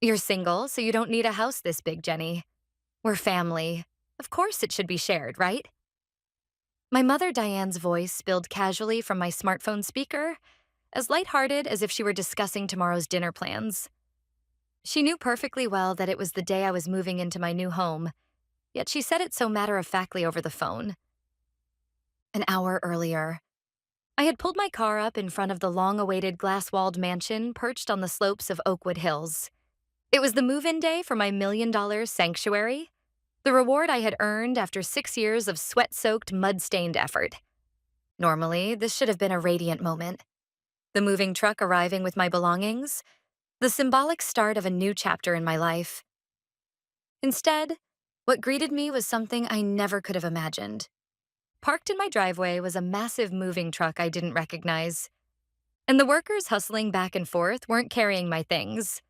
You're single, so you don't need a house this big, Jenny. We're family. Of course it should be shared, right? My mother Diane's voice spilled casually from my smartphone speaker, as lighthearted as if she were discussing tomorrow's dinner plans. She knew perfectly well that it was the day I was moving into my new home, yet she said it so matter-of-factly over the phone. An hour earlier, I had pulled my car up in front of the long-awaited glass-walled mansion perched on the slopes of Oakwood Hills. It was the move-in day for my $1 million sanctuary, the reward I had earned after 6 years of sweat-soaked, mud-stained effort. Normally, this should have been a radiant moment. The moving truck arriving with my belongings, the symbolic start of a new chapter in my life. Instead, what greeted me was something I never could have imagined. Parked in my driveway was a massive moving truck I didn't recognize, and the workers hustling back and forth weren't carrying my things.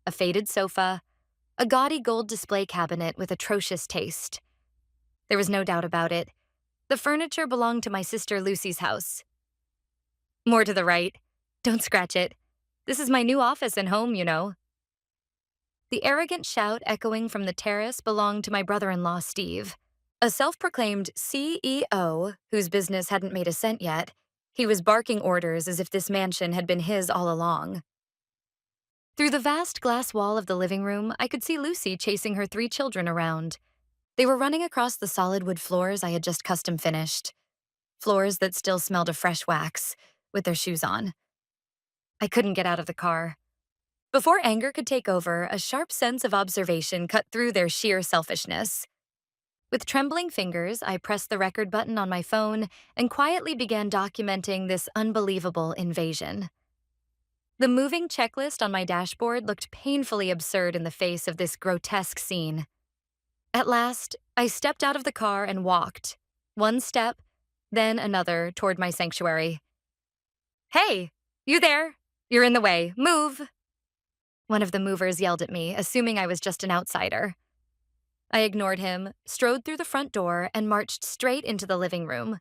A faded sofa, a gaudy gold display cabinet with atrocious taste. There was no doubt about it. The furniture belonged to my sister Lucy's house. More to the right. Don't scratch it. This is my new office and home, you know. The arrogant shout echoing from the terrace belonged to my brother-in-law, Steve. A self-proclaimed CEO whose business hadn't made a cent yet. He was barking orders as if this mansion had been his all along. Through the vast glass wall of the living room, I could see Lucy chasing her 3 children around. They were running across the solid wood floors I had just custom finished. Floors that still smelled of fresh wax, with their shoes on. I couldn't get out of the car. Before anger could take over, a sharp sense of observation cut through their sheer selfishness. With trembling fingers, I pressed the record button on my phone and quietly began documenting this unbelievable invasion. The moving checklist on my dashboard looked painfully absurd in the face of this grotesque scene. At last, I stepped out of the car and walked, one step, then another, toward my sanctuary. "Hey, you there? You're in the way. Move!" One of the movers yelled at me, assuming I was just an outsider. I ignored him, strode through the front door, and marched straight into the living room.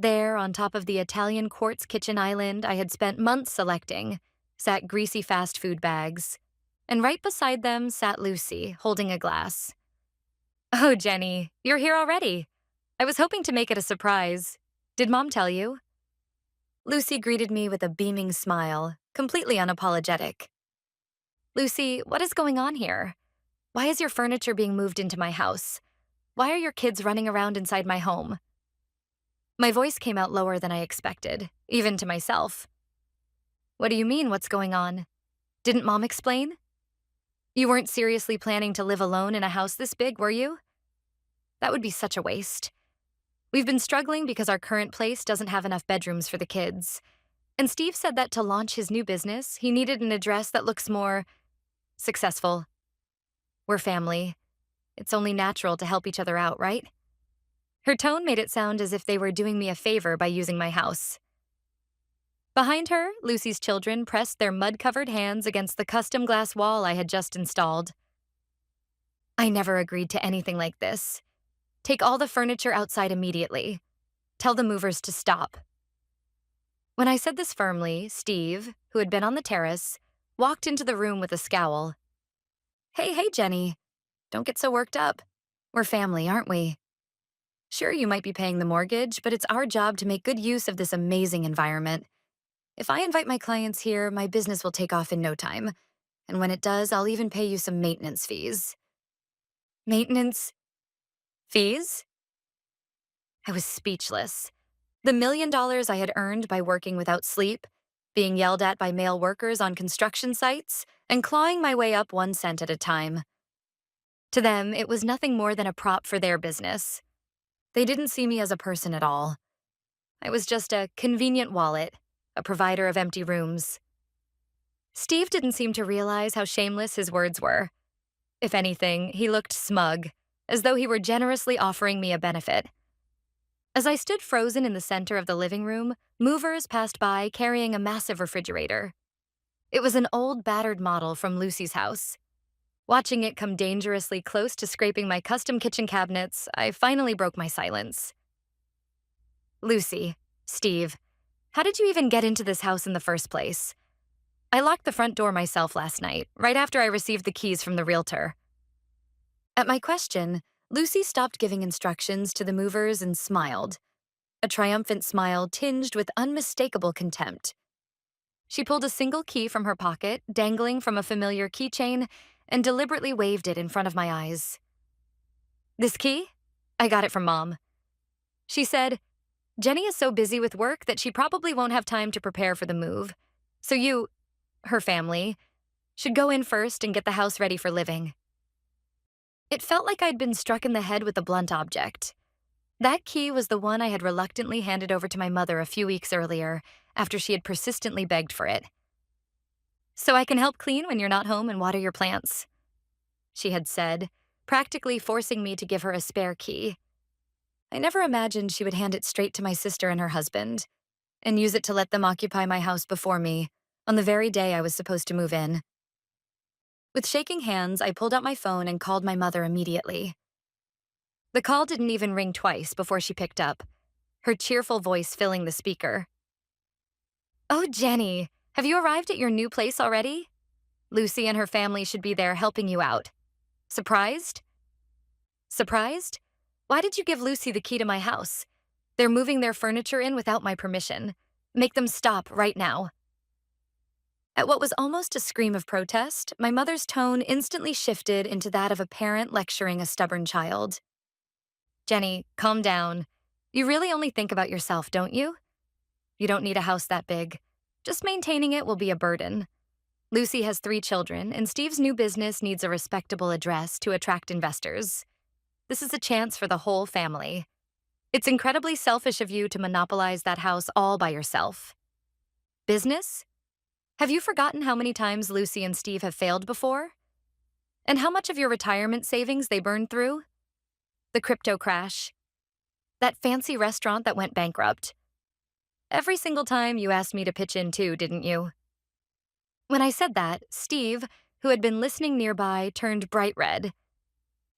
There, on top of the Italian quartz kitchen island I had spent months selecting, sat greasy fast food bags. And right beside them sat Lucy, holding a glass. "Oh, Jenny, you're here already. I was hoping to make it a surprise. Did Mom tell you?" Lucy greeted me with a beaming smile, completely unapologetic. "Lucy, what is going on here? Why is your furniture being moved into my house? Why are your kids running around inside my home?" My voice came out lower than I expected, even to myself. "What do you mean, what's going on? Didn't Mom explain? You weren't seriously planning to live alone in a house this big, were you? That would be such a waste. We've been struggling because our current place doesn't have enough bedrooms for the kids. And Steve said that to launch his new business, he needed an address that looks more successful. We're family. It's only natural to help each other out, right?" Her tone made it sound as if they were doing me a favor by using my house. Behind her, Lucy's children pressed their mud-covered hands against the custom glass wall I had just installed. "I never agreed to anything like this. Take all the furniture outside immediately. Tell the movers to stop." When I said this firmly, Steve, who had been on the terrace, walked into the room with a scowl. Hey, Jenny. Don't get so worked up. We're family, aren't we? Sure, you might be paying the mortgage, but it's our job to make good use of this amazing environment. If I invite my clients here, my business will take off in no time. And when it does, I'll even pay you some maintenance fees." Maintenance fees? I was speechless. The $1 million I had earned by working without sleep, being yelled at by male workers on construction sites, and clawing my way up 1 cent at a time. To them, it was nothing more than a prop for their business. They didn't see me as a person at all. I was just a convenient wallet, a provider of empty rooms. Steve didn't seem to realize how shameless his words were. If anything, he looked smug, as though he were generously offering me a benefit. As I stood frozen in the center of the living room, movers passed by carrying a massive refrigerator. It was an old, battered model from Lucy's house. Watching it come dangerously close to scraping my custom kitchen cabinets, I finally broke my silence. "Lucy, Steve, how did you even get into this house in the first place? I locked the front door myself last night, right after I received the keys from the realtor. At my question, Lucy stopped giving instructions to the movers and smiled, a triumphant smile tinged with unmistakable contempt. She pulled a single key from her pocket, dangling from a familiar keychain, and deliberately waved it in front of my eyes. This key? I got it from Mom. She said, Jenny is so busy with work that she probably won't have time to prepare for the move. So you, her family, should go in first and get the house ready for living. It felt like I'd been struck in the head with a blunt object. That key was the one I had reluctantly handed over to my mother a few weeks earlier, after she had persistently begged for it. So I can help clean when you're not home and water your plants, she had said, practically forcing me to give her a spare key. I never imagined she would hand it straight to my sister and her husband, and use it to let them occupy my house before me, on the very day I was supposed to move in. With shaking hands, I pulled out my phone and called my mother immediately. The call didn't even ring twice before she picked up, her cheerful voice filling the speaker. Oh, Jenny, have you arrived at your new place already? Lucy and her family should be there helping you out. Surprised? Surprised? Why did you give Lucy the key to my house? They're moving their furniture in without my permission. Make them stop right now. At what was almost a scream of protest, my mother's tone instantly shifted into that of a parent lecturing a stubborn child. Jenny, calm down. You really only think about yourself, don't you? You don't need a house that big. Just maintaining it will be a burden. Lucy has 3 children, and Steve's new business needs a respectable address to attract investors. This is a chance for the whole family. It's incredibly selfish of you to monopolize that house all by yourself. Business? Have you forgotten how many times Lucy and Steve have failed before? And how much of your retirement savings they burned through? The crypto crash. That fancy restaurant that went bankrupt. Every single time you asked me to pitch in too, didn't you? When I said that, Steve, who had been listening nearby, turned bright red.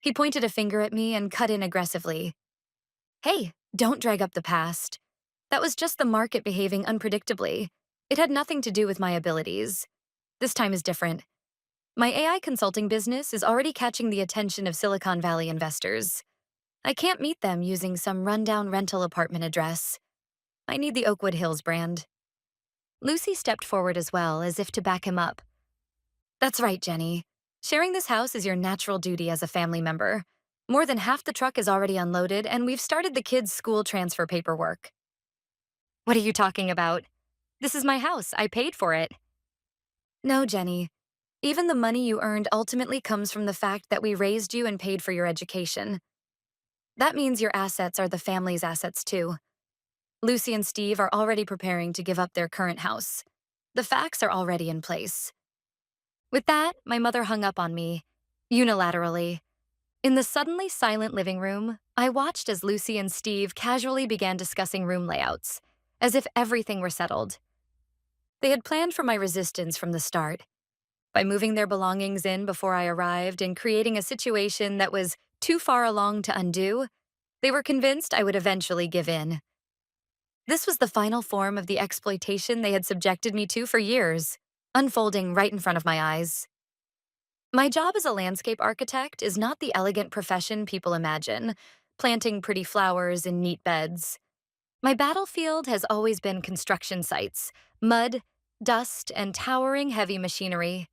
He pointed a finger at me and cut in aggressively. Hey, don't drag up the past. That was just the market behaving unpredictably. It had nothing to do with my abilities. This time is different. My AI consulting business is already catching the attention of Silicon Valley investors. I can't meet them using some rundown rental apartment address. I need the Oakwood Hills brand. Lucy stepped forward as well, as if to back him up. That's right, Jenny. Sharing this house is your natural duty as a family member. More than half the truck is already unloaded, and we've started the kids' school transfer paperwork. What are you talking about? This is my house. I paid for it. No, Jenny. Even the money you earned ultimately comes from the fact that we raised you and paid for your education. That means your assets are the family's assets too. Lucy and Steve are already preparing to give up their current house. The facts are already in place. With that, my mother hung up on me, unilaterally. In the suddenly silent living room, I watched as Lucy and Steve casually began discussing room layouts, as if everything were settled. They had planned for my resistance from the start. By moving their belongings in before I arrived and creating a situation that was too far along to undo, they were convinced I would eventually give in. This was the final form of the exploitation they had subjected me to for years, unfolding right in front of my eyes. My job as a landscape architect is not the elegant profession people imagine, planting pretty flowers in neat beds. My battlefield has always been construction sites, mud, dust, and towering heavy machinery.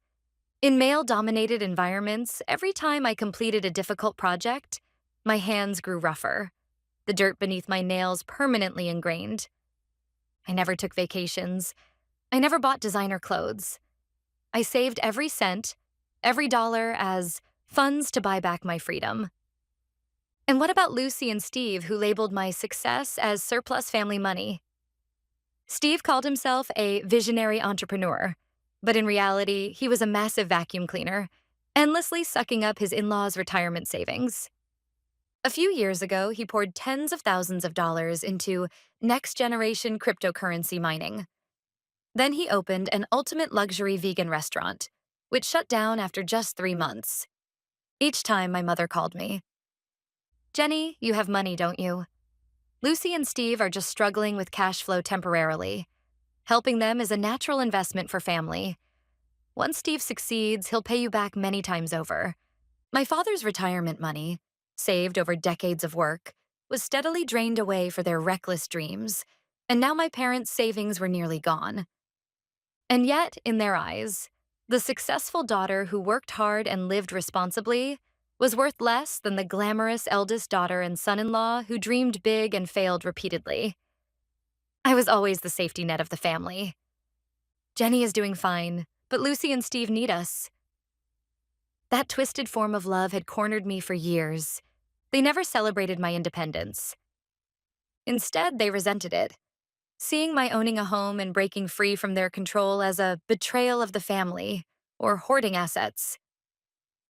In male-dominated environments, every time I completed a difficult project, my hands grew rougher, the dirt beneath my nails permanently ingrained. I never took vacations. I never bought designer clothes. I saved every cent, every dollar as funds to buy back my freedom. And what about Lucy and Steve, who labeled my success as surplus family money? Steve called himself a visionary entrepreneur, but in reality, he was a massive vacuum cleaner, endlessly sucking up his in-laws' retirement savings. A few years ago, he poured tens of thousands of dollars into next-generation cryptocurrency mining. Then he opened an ultimate luxury vegan restaurant, which shut down after just 3 months. Each time my mother called me. Jenny, you have money, don't you? Lucy and Steve are just struggling with cash flow temporarily. Helping them is a natural investment for family. Once Steve succeeds, he'll pay you back many times over. My father's retirement money, saved over decades of work, was steadily drained away for their reckless dreams, and now my parents' savings were nearly gone. And yet, in their eyes, the successful daughter who worked hard and lived responsibly was worth less than the glamorous eldest daughter and son-in-law who dreamed big and failed repeatedly. I was always the safety net of the family. Jenny is doing fine, but Lucy and Steve need us. That twisted form of love had cornered me for years. They never celebrated my independence. Instead, they resented it, seeing my owning a home and breaking free from their control as a betrayal of the family or hoarding assets.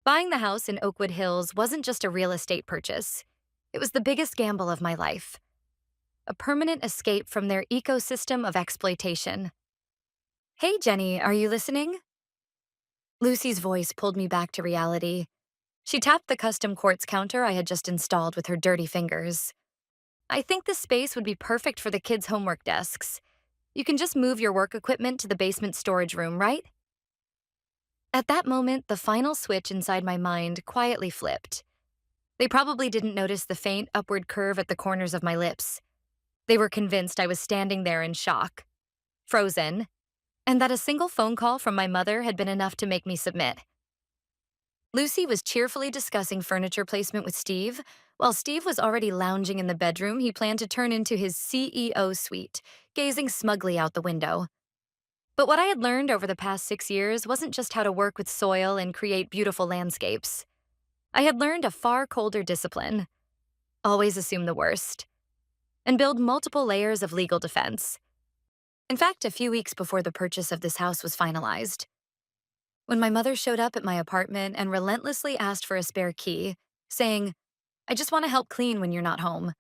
Buying the house in Oakwood Hills wasn't just a real estate purchase. It was the biggest gamble of my life, a permanent escape from their ecosystem of exploitation. Hey, Jenny, are you listening? Lucy's voice pulled me back to reality. She tapped the custom quartz counter I had just installed with her dirty fingers. I think this space would be perfect for the kids' homework desks. You can just move your work equipment to the basement storage room, right? At that moment, the final switch inside my mind quietly flipped. They probably didn't notice the faint upward curve at the corners of my lips. They were convinced I was standing there in shock, frozen, and that a single phone call from my mother had been enough to make me submit. Lucy was cheerfully discussing furniture placement with Steve, while Steve was already lounging in the bedroom he planned to turn into his CEO suite, gazing smugly out the window. But what I had learned over the past 6 years wasn't just how to work with soil and create beautiful landscapes. I had learned a far colder discipline: always assume the worst, and build multiple layers of legal defense. In fact, a few weeks before the purchase of this house was finalized, when my mother showed up at my apartment and relentlessly asked for a spare key, saying, "I just want to help clean when you're not home,"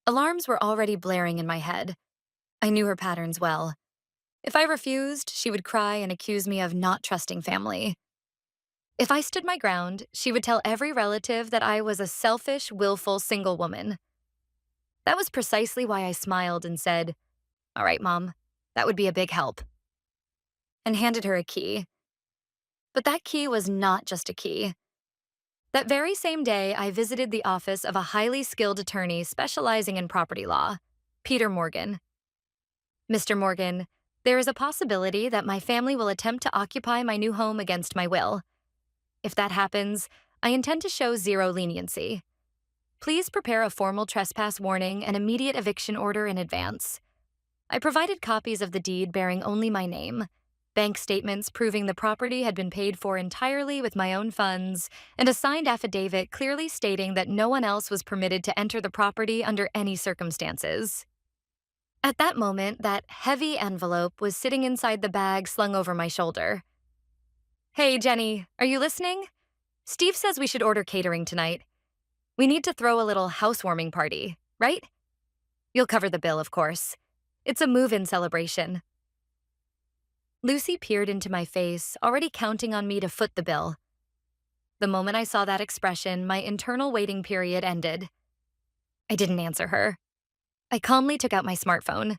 alarms were already blaring in my head. I knew her patterns well. If I refused, she would cry and accuse me of not trusting family. If I stood my ground, she would tell every relative that I was a selfish, willful single woman. That was precisely why I smiled and said, "All right, Mom, that would be a big help," and handed her a key. But that key was not just a key. That very same day, I visited the office of a highly skilled attorney specializing in property law, Peter Morgan. "Mr. Morgan, there is a possibility that my family will attempt to occupy my new home against my will. If that happens, I intend to show zero leniency. Please prepare a formal trespass warning and immediate eviction order in advance." I provided copies of the deed bearing only my name, bank statements proving the property had been paid for entirely with my own funds, and a signed affidavit clearly stating that no one else was permitted to enter the property under any circumstances. At that moment, that heavy envelope was sitting inside the bag slung over my shoulder. "Hey, Jenny, are you listening? Steve says we should order catering tonight. We need to throw a little housewarming party, right? You'll cover the bill, of course. It's a move-in celebration." Lucy peered into my face, already counting on me to foot the bill. The moment I saw that expression, my internal waiting period ended. I didn't answer her. I calmly took out my smartphone.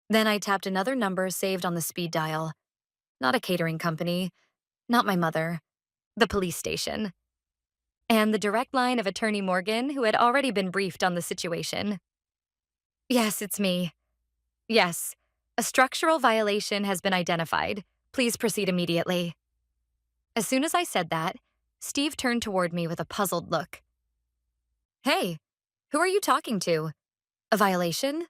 Then I tapped another number saved on the speed dial. Not a catering company, not my mother, the police station, and the direct line of Attorney Morgan, who had already been briefed on the situation. "Yes, it's me. Yes, a structural violation has been identified. Please proceed immediately." As soon as I said that, Steve turned toward me with a puzzled look. "Hey, who are you talking to? A violation?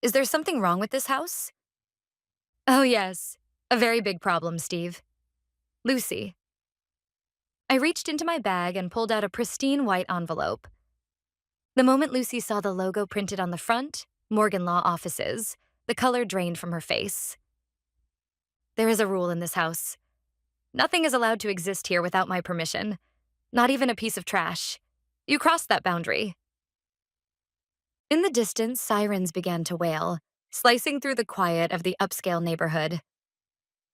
Is there something wrong with this house?" "Oh, yes. A very big problem, Steve. Lucy." I reached into my bag and pulled out a pristine white envelope. The moment Lucy saw the logo printed on the front, Morgan Law Offices, the color drained from her face. "There is a rule in this house. Nothing is allowed to exist here without my permission. Not even a piece of trash. You crossed that boundary." In the distance, sirens began to wail, slicing through the quiet of the upscale neighborhood.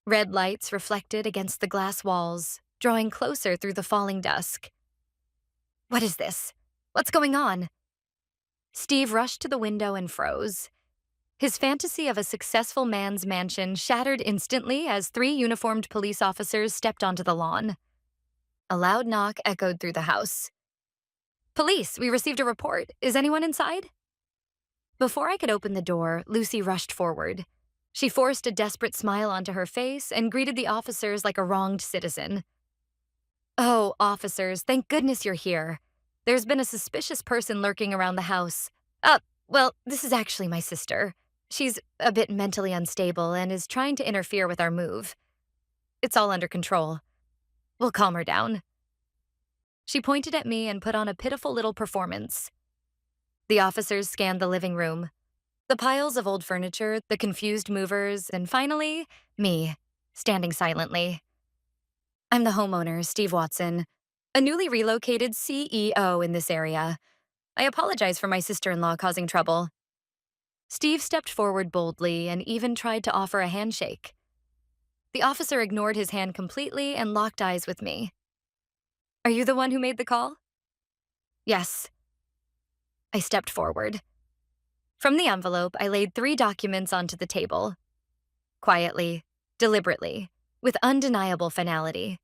Red lights reflected against the glass walls, drawing closer through the falling dusk. What is this? What's going on? Steve rushed to the window and froze. His fantasy of a successful man's mansion shattered instantly as three uniformed police officers stepped onto the lawn. A loud knock echoed through the house. Police, we received a report. Is anyone inside? Before I could open the door, Lucy rushed forward. She forced a desperate smile onto her face and greeted the officers like a wronged citizen. Oh, officers, thank goodness you're here. There's been a suspicious person lurking around the house. Well, this is actually my sister. She's a bit mentally unstable and is trying to interfere with our move. It's all under control. We'll calm her down. She pointed at me and put on a pitiful little performance. The officers scanned the living room. The piles of old furniture, the confused movers, and finally, me, standing silently. I'm the homeowner, Steve Watson, a newly relocated CEO in this area. I apologize for my sister-in-law causing trouble. Steve stepped forward boldly and even tried to offer a handshake. The officer ignored his hand completely and locked eyes with me. Are you the one who made the call? Yes. I stepped forward. From the envelope, I laid 3 documents onto the table. Quietly, deliberately, with undeniable finality.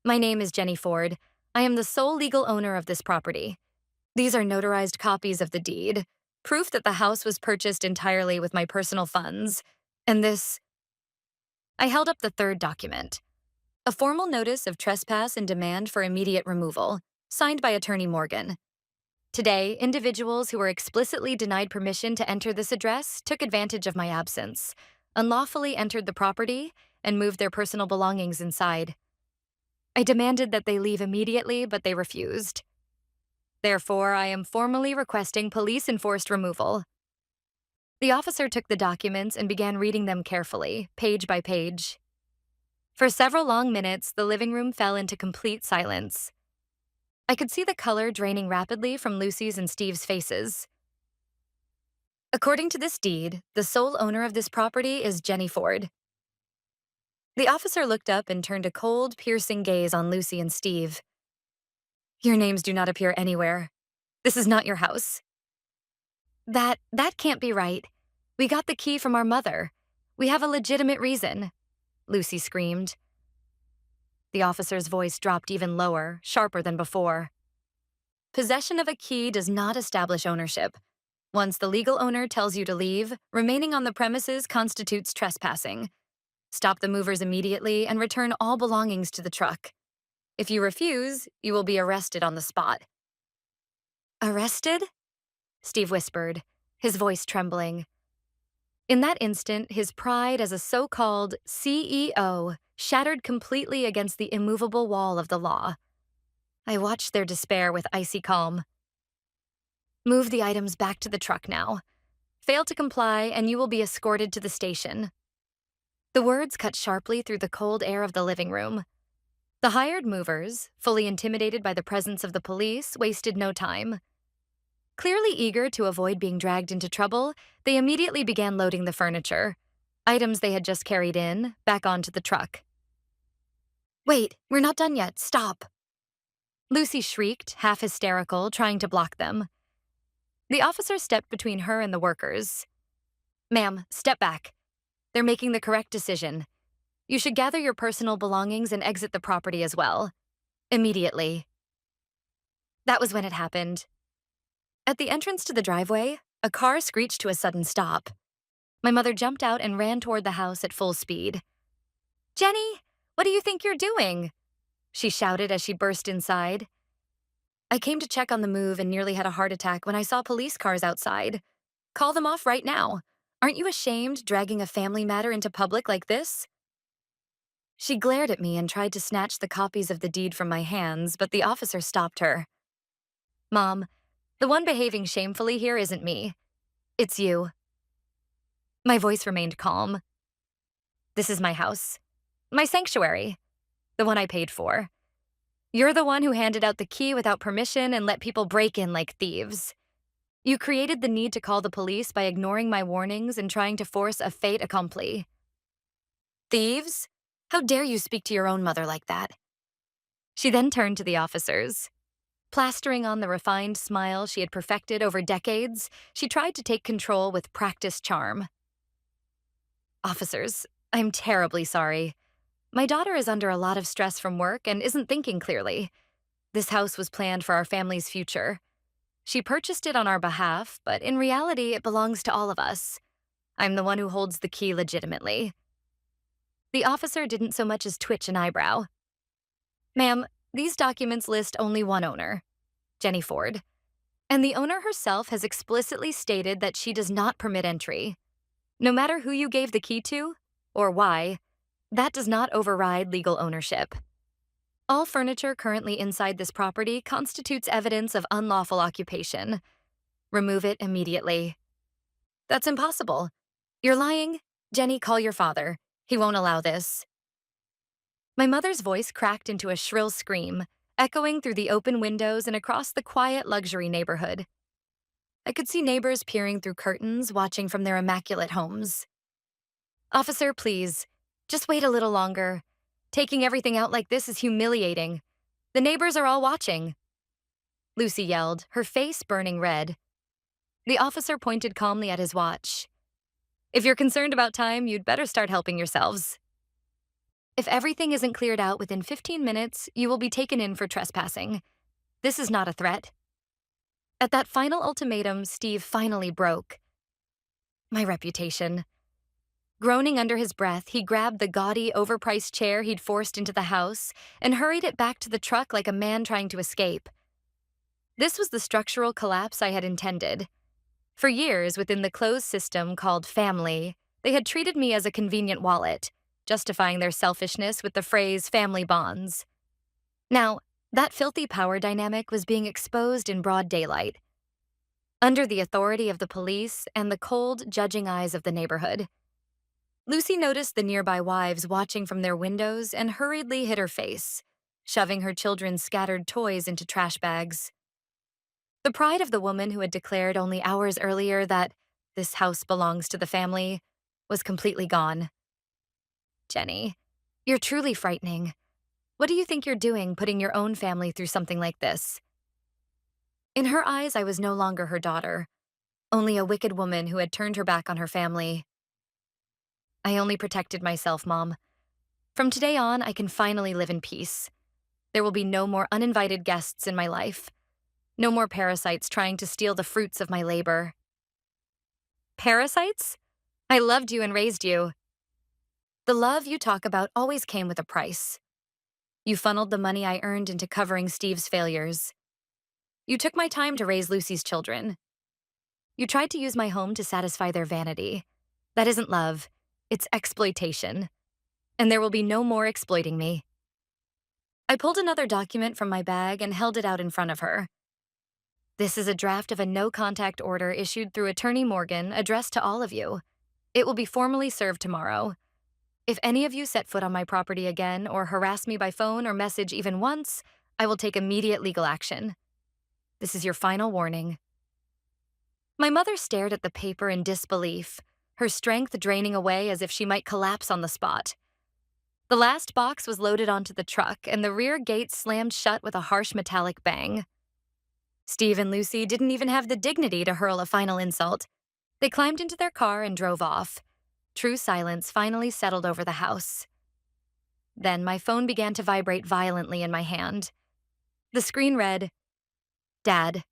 My name is Jenny Ford. I am the sole legal owner of this property. These are notarized copies of the deed, proof that the house was purchased entirely with my personal funds. And this... I held up the 3rd document. A formal notice of trespass and demand for immediate removal, signed by Attorney Morgan. Today, individuals who were explicitly denied permission to enter this address took advantage of my absence, unlawfully entered the property, and moved their personal belongings inside. I demanded that they leave immediately, but they refused. Therefore, I am formally requesting police-enforced removal. The officer took the documents and began reading them carefully, page by page. For several long minutes, the living room fell into complete silence. I could see the color draining rapidly from Lucy's and Steve's faces. According to this deed, the sole owner of this property is Jenny Ford. The officer looked up and turned a cold, piercing gaze on Lucy and Steve. Your names do not appear anywhere. This is not your house. That can't be right. We got the key from our mother. We have a legitimate reason, Lucy screamed. The officer's voice dropped even lower, sharper than before. Possession of a key does not establish ownership. Once the legal owner tells you to leave, remaining on the premises constitutes trespassing. Stop the movers immediately and return all belongings to the truck. If you refuse, you will be arrested on the spot. Arrested? Steve whispered, his voice trembling. In that instant, his pride as a so-called CEO shattered completely against the immovable wall of the law. I watched their despair with icy calm. Move the items back to the truck now. Fail to comply, and you will be escorted to the station. The words cut sharply through the cold air of the living room. The hired movers, fully intimidated by the presence of the police, wasted no time. Clearly eager to avoid being dragged into trouble, they immediately began loading the furniture, items they had just carried in, back onto the truck. Wait, we're not done yet, stop! Lucy shrieked, half hysterical, trying to block them. The officer stepped between her and the workers. Ma'am, step back. They're making the correct decision. You should gather your personal belongings and exit the property as well. Immediately. That was when it happened. At the entrance to the driveway, a car screeched to a sudden stop. My mother jumped out and ran toward the house at full speed. Jenny, what do you think you're doing? She shouted as she burst inside. I came to check on the move and nearly had a heart attack when I saw police cars outside. Call them off right now. Aren't you ashamed dragging a family matter into public like this? She glared at me and tried to snatch the copies of the deed from my hands, but the officer stopped her. Mom, the one behaving shamefully here isn't me. It's you. My voice remained calm. This is my house. My sanctuary. The one I paid for. You're the one who handed out the key without permission and let people break in like thieves. You created the need to call the police by ignoring my warnings and trying to force a fait accompli. Thieves? How dare you speak to your own mother like that? She then turned to the officers. Plastering on the refined smile she had perfected over decades, she tried to take control with practiced charm. Officers, I'm terribly sorry. My daughter is under a lot of stress from work and isn't thinking clearly. This house was planned for our family's future. She purchased it on our behalf, but in reality, it belongs to all of us. I'm the one who holds the key legitimately. The officer didn't so much as twitch an eyebrow. Ma'am, these documents list only one owner, Jenny Ford. And the owner herself has explicitly stated that she does not permit entry. No matter who you gave the key to, or why, that does not override legal ownership. All furniture currently inside this property constitutes evidence of unlawful occupation. Remove it immediately. That's impossible. You're lying. Jenny, call your father. He won't allow this. My mother's voice cracked into a shrill scream, echoing through the open windows and across the quiet luxury neighborhood. I could see neighbors peering through curtains, watching from their immaculate homes. Officer, please, just wait a little longer. Taking everything out like this is humiliating. The neighbors are all watching. Lucy yelled, her face burning red. The officer pointed calmly at his watch. If you're concerned about time, you'd better start helping yourselves. If everything isn't cleared out within 15 minutes, you will be taken in for trespassing. This is not a threat. At that final ultimatum, Steve finally broke. My reputation. Groaning under his breath, he grabbed the gaudy, overpriced chair he'd forced into the house and hurried it back to the truck like a man trying to escape. This was the structural collapse I had intended. For years, within the closed system called family, they had treated me as a convenient wallet, justifying their selfishness with the phrase family bonds. Now, that filthy power dynamic was being exposed in broad daylight, under the authority of the police and the cold, judging eyes of the neighborhood. Lucy noticed the nearby wives watching from their windows and hurriedly hid her face, shoving her children's scattered toys into trash bags. The pride of the woman who had declared only hours earlier that this house belongs to the family was completely gone. Jenny, you're truly frightening. What do you think you're doing putting your own family through something like this? In her eyes, I was no longer her daughter, only a wicked woman who had turned her back on her family. I only protected myself, Mom. From today on, I can finally live in peace. There will be no more uninvited guests in my life. No more parasites trying to steal the fruits of my labor. Parasites? I loved you and raised you. The love you talk about always came with a price. You funneled the money I earned into covering Steve's failures. You took my time to raise Lucy's children. You tried to use my home to satisfy their vanity. That isn't love. It's exploitation. And there will be no more exploiting me. I pulled another document from my bag and held it out in front of her. This is a draft of a no-contact order issued through Attorney Morgan addressed to all of you. It will be formally served tomorrow. If any of you set foot on my property again or harass me by phone or message even once, I will take immediate legal action. This is your final warning. My mother stared at the paper in disbelief, her strength draining away as if she might collapse on the spot. The last box was loaded onto the truck, and the rear gate slammed shut with a harsh metallic bang. Steve and Lucy didn't even have the dignity to hurl a final insult. They climbed into their car and drove off. True silence finally settled over the house. Then my phone began to vibrate violently in my hand. The screen read, Dad.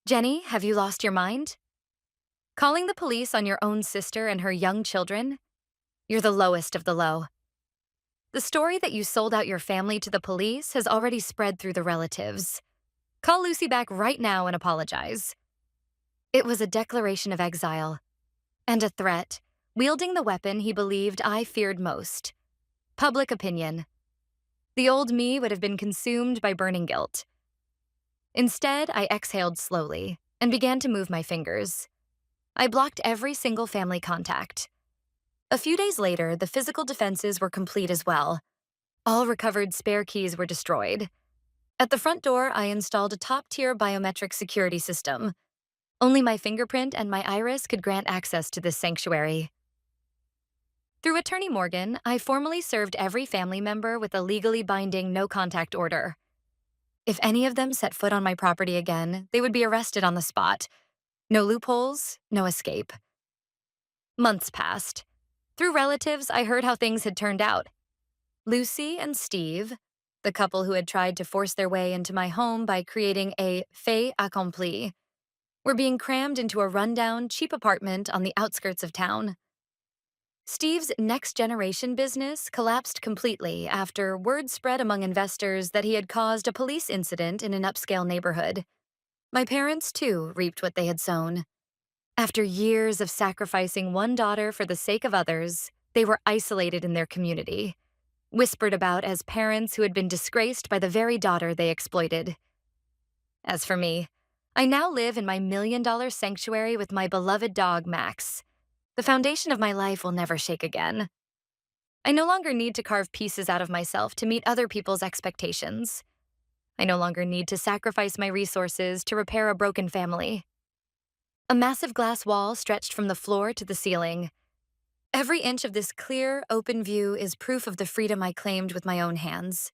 Jenny, have you lost your mind? Calling the police on your own sister and her young children? You're the lowest of the low. The story that you sold out your family to the police has already spread through the relatives. Call Lucy back right now and apologize. It was a declaration of exile and a threat, wielding the weapon he believed I feared most. Public opinion. The old me would have been consumed by burning guilt. Instead, I exhaled slowly and began to move my fingers. I blocked every single family contact. A few days later, the physical defenses were complete as well. All recovered spare keys were destroyed. At the front door, I installed a top-tier biometric security system. Only my fingerprint and my iris could grant access to this sanctuary. Through Attorney Morgan, I formally served every family member with a legally binding no-contact order. If any of them set foot on my property again, they would be arrested on the spot. No loopholes, no escape. Months passed. Through relatives, I heard how things had turned out. Lucy and Steve, the couple who had tried to force their way into my home by creating a fait accompli, were being crammed into a rundown, cheap apartment on the outskirts of town. Steve's next generation business collapsed completely after word spread among investors that he had caused a police incident in an upscale neighborhood. My parents, too, reaped what they had sown. After years of sacrificing one daughter for the sake of others, they were isolated in their community, whispered about as parents who had been disgraced by the very daughter they exploited. As for me, I now live in my $1 million sanctuary with my beloved dog, Max. The foundation of my life will never shake again. I no longer need to carve pieces out of myself to meet other people's expectations. I no longer need to sacrifice my resources to repair a broken family. A massive glass wall stretched from the floor to the ceiling. Every inch of this clear, open view is proof of the freedom I claimed with my own hands.